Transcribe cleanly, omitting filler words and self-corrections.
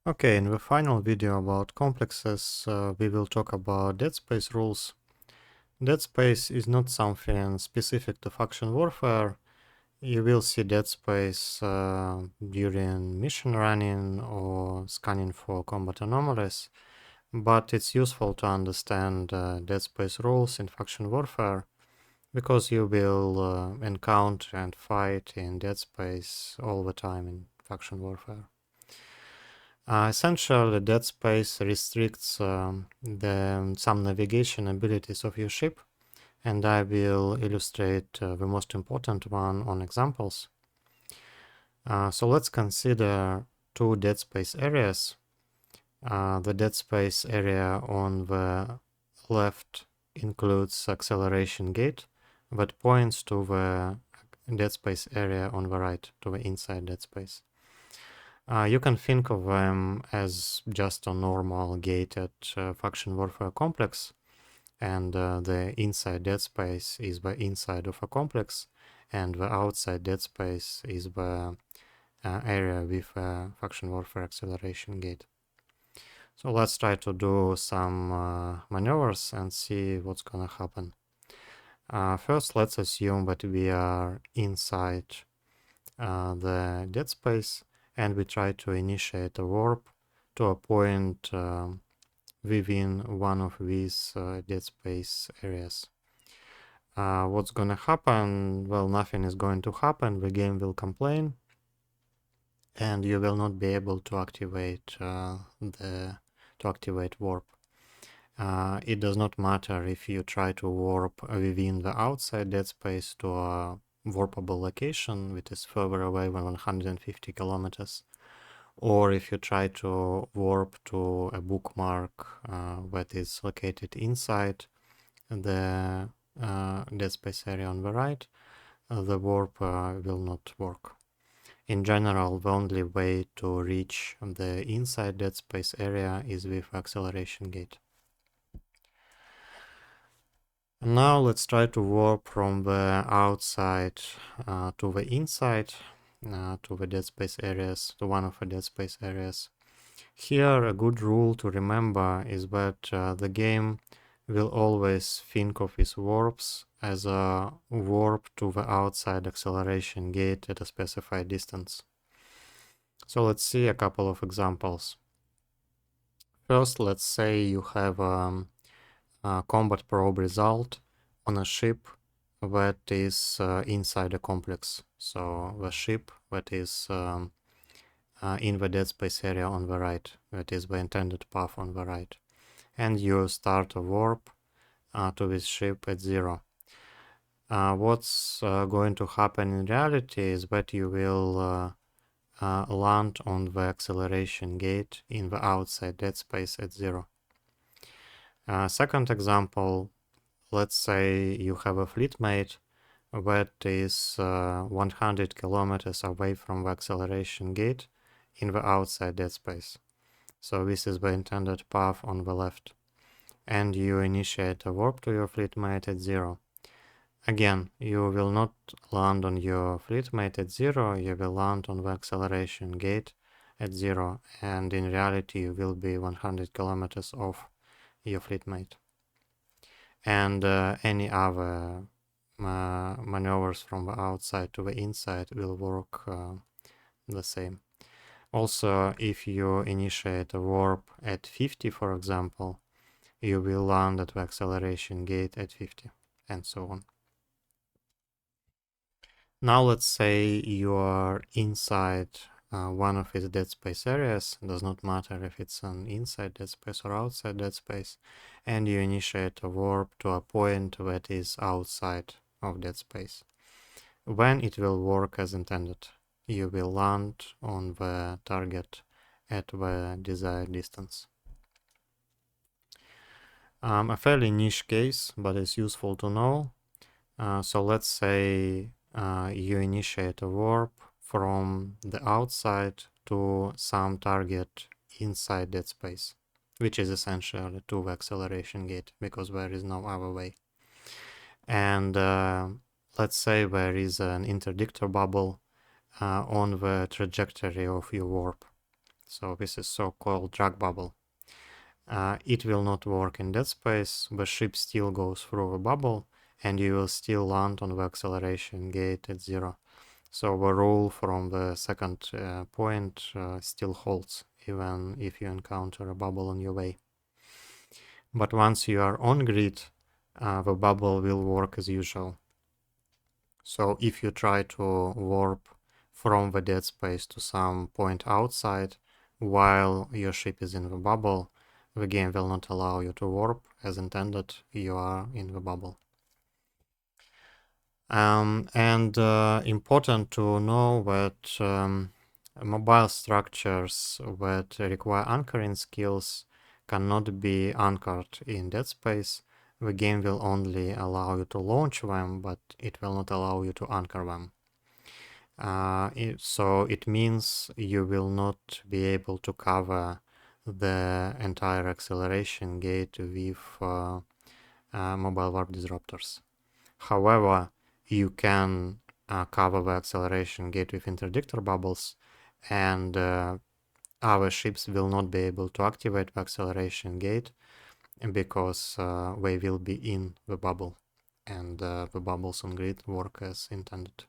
Okay, in the final video about complexes, we will talk about Deadspace rules. Deadspace is not something specific to faction warfare. You will see Deadspace during mission running or scanning for combat anomalies, but it's useful to understand Deadspace rules in faction warfare because you will encounter and fight in Deadspace all the time in faction warfare. Essentially, Deadspace restricts some navigation abilities of your ship, and I will illustrate the most important one on examples. So let's consider two Deadspace areas. The Deadspace area on the left includes acceleration gate that points to the Deadspace area on the right, to the inside Deadspace. You can think of them as just a normal gated faction warfare complex, and the inside Deadspace is the inside of a complex, and the outside Deadspace is the area with a faction warfare acceleration gate. So let's try to do some maneuvers and see what's gonna happen. First, let's assume that we are inside the Deadspace, and we try to initiate a warp to a point within one of these Deadspace areas. What's gonna happen? Well, nothing is going to happen. The game will complain, and you will not be able to activate warp. It does not matter if you try to warp within the outside Deadspace to a warpable location which is further away than 150 kilometers, or if you try to warp to a bookmark that is located inside the Deadspace area on the right, the warp will not work. In general, the only way to reach the inside Deadspace area is with acceleration gate. Now let's try to warp from the outside to the inside, to the Deadspace areas, to one of the Deadspace areas. Here, a good rule to remember is that the game will always think of its warps as a warp to the outside acceleration gate at a specified distance. So let's see a couple of examples. First, let's say you have a combat probe result on a ship that is inside a complex. So the ship that is in the Deadspace area on the right, that is the intended path on the right. And you start a warp to this ship at 0. What's going to happen in reality is that you will land on the acceleration gate in the outside Deadspace at 0. Second example, let's say you have a fleetmate that is 100 kilometers away from the acceleration gate in the outside Deadspace. So this is the intended path on the left. And you initiate a warp to your fleetmate at 0. Again, you will not land on your fleetmate at 0, you will land on the acceleration gate at 0, and in reality you will be 100 kilometers off your fleetmate. And any other maneuvers from the outside to the inside will work the same. Also, if you initiate a warp at 50, for example, you will land at the acceleration gate at 50, and so on. Now let's say you are inside one of its Deadspace areas, it does not matter if it's an inside Deadspace or outside Deadspace, and you initiate a warp to a point that is outside of Deadspace. When it will work as intended, you will land on the target at the desired distance. A fairly niche case, but it's useful to know. So let's say you initiate a warp from the outside to some target inside Deadspace, which is essentially to the acceleration gate, because there is no other way. And let's say there is an interdictor bubble on the trajectory of your warp. So this is so-called drag bubble. It will not work in Deadspace. The ship still goes through the bubble, and you will still land on the acceleration gate at 0. So the rule from the second point still holds, even if you encounter a bubble on your way. But once you are on grid, the bubble will work as usual. So if you try to warp from the Deadspace to some point outside while your ship is in the bubble, the game will not allow you to warp as intended. You are in the bubble. And important to know that mobile structures that require anchoring skills cannot be anchored in Deadspace. The game will only allow you to launch them, but it will not allow you to anchor them. So it means you will not be able to cover the entire acceleration gate with mobile warp disruptors. However, you can cover the acceleration gate with interdictor bubbles, and our ships will not be able to activate the acceleration gate because they will be in the bubble, and the bubbles on grid work as intended.